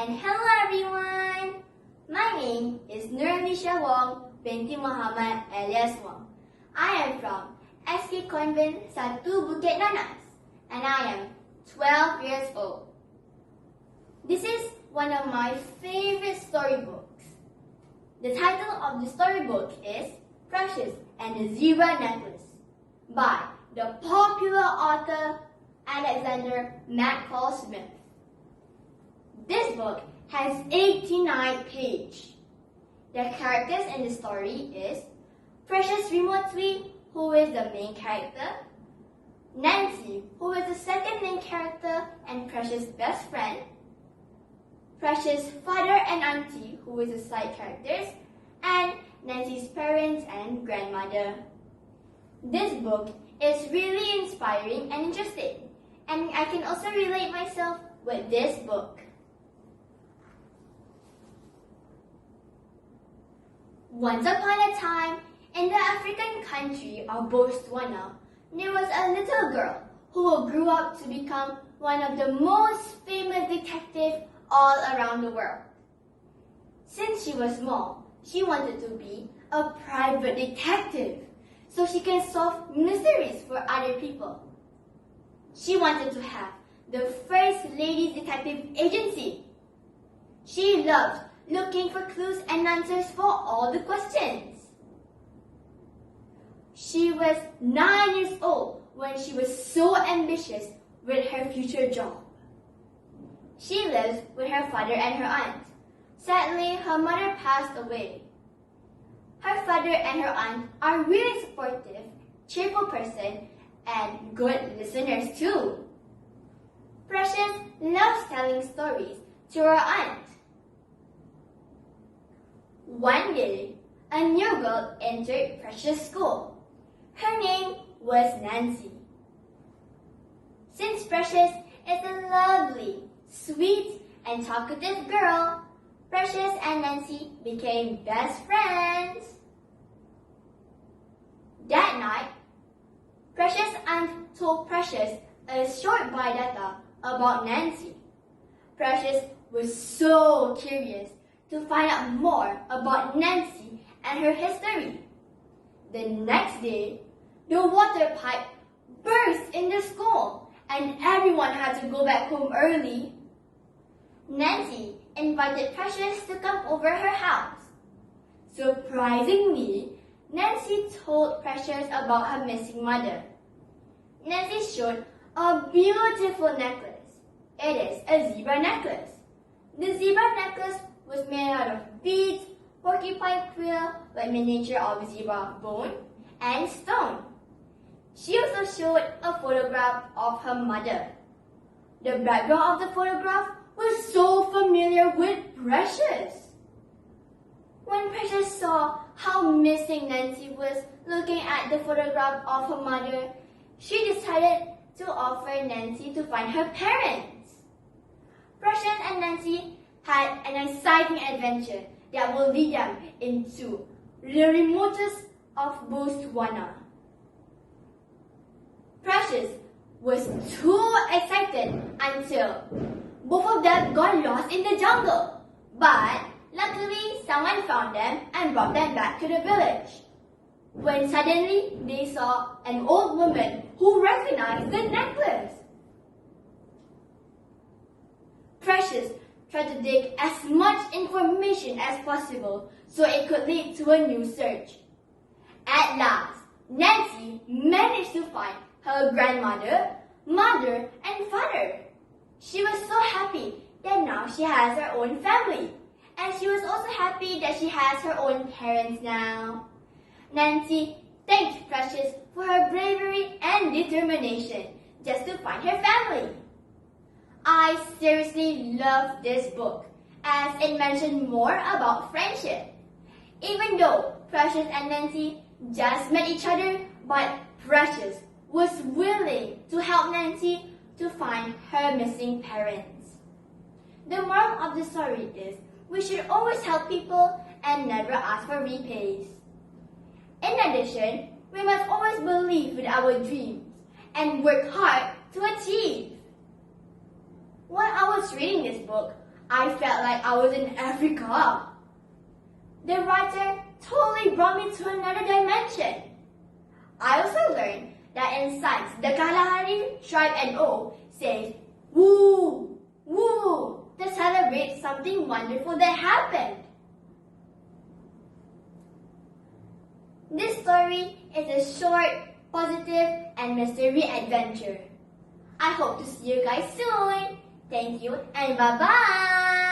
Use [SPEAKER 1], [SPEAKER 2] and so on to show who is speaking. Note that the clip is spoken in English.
[SPEAKER 1] And hello everyone! My name is Ely-Ong binti Muhammad alias Wong. I am from SK Convent 1 Bukit Nanas and I am 12 years old. This is one of my favorite storybooks. The title of the storybook is Precious and the Zebra Necklace by the popular author Alexander McCall Smith. This book has 89 pages. The characters in the story is Precious remotely, who is the main character, Nancy, who is the second main character and Precious' best friend, Precious' father and auntie, who is the side characters, and Nancy's parents and grandmother. This book is really inspiring and interesting, and I can also relate myself with this book. Once upon a time, in the African country of Botswana, there was a little girl who grew up to become one of the most famous detectives all around the world. Since she was small, she wanted to be a private detective so she can solve mysteries for other people. She wanted to have the first ladies detective agency. She loved looking for clues and answers for all the questions. She was 9 years old when she was so ambitious with her future job. She lives with her father and her aunt. Sadly, her mother passed away. Her father and her aunt are really supportive, cheerful person, and good listeners too. Precious loves telling stories to her aunt. One day, a new girl entered Precious' school. Her name was Nancy. Since Precious is a lovely, sweet, and talkative girl, Precious and Nancy became best friends. That night, Precious' aunt told Precious a short biodata about Nancy. Precious was so curious to find out more about Nancy and her history. The next day, the water pipe burst in the school and everyone had to go back home early. Nancy invited Precious to come over her house. Surprisingly, Nancy told Precious about her missing mother. Nancy showed a beautiful necklace. It is a zebra necklace. The zebra necklace was made out of beads, porcupine quill with miniature of zebra bone, and stone. She also showed a photograph of her mother. The background of the photograph was so familiar with Precious. When Precious saw how missing Nancy was looking at the photograph of her mother, she decided to offer Nancy to find her parents. Precious and Nancy had an exciting adventure that will lead them into the remotest of Botswana. Precious was too excited until both of them got lost in the jungle. But luckily, someone found them and brought them back to the village. When suddenly they saw an old woman who recognized the necklace. Precious tried to dig as much information as possible so it could lead to a new search. At last, Nancy managed to find her grandmother, mother, and father. She was so happy that now she has her own family. And she was also happy that she has her own parents now. Nancy thanked Precious for her bravery and determination just to find her family. I seriously love this book as it mentioned more about friendship. Even though Precious and Nancy just met each other, but Precious was willing to help Nancy to find her missing parents. The moral of the story is we should always help people and never ask for repays. In addition, we must always believe in our dreams and work hard to achieve. While I was reading this book, I felt like I was in Africa. The writer totally brought me to another dimension. I also learned that in science, the Kalahari tribe and O says, "Woo, woo," to celebrate something wonderful that happened. This story is a short, positive, and mystery adventure. I hope to see you guys soon. Thank you and bye-bye.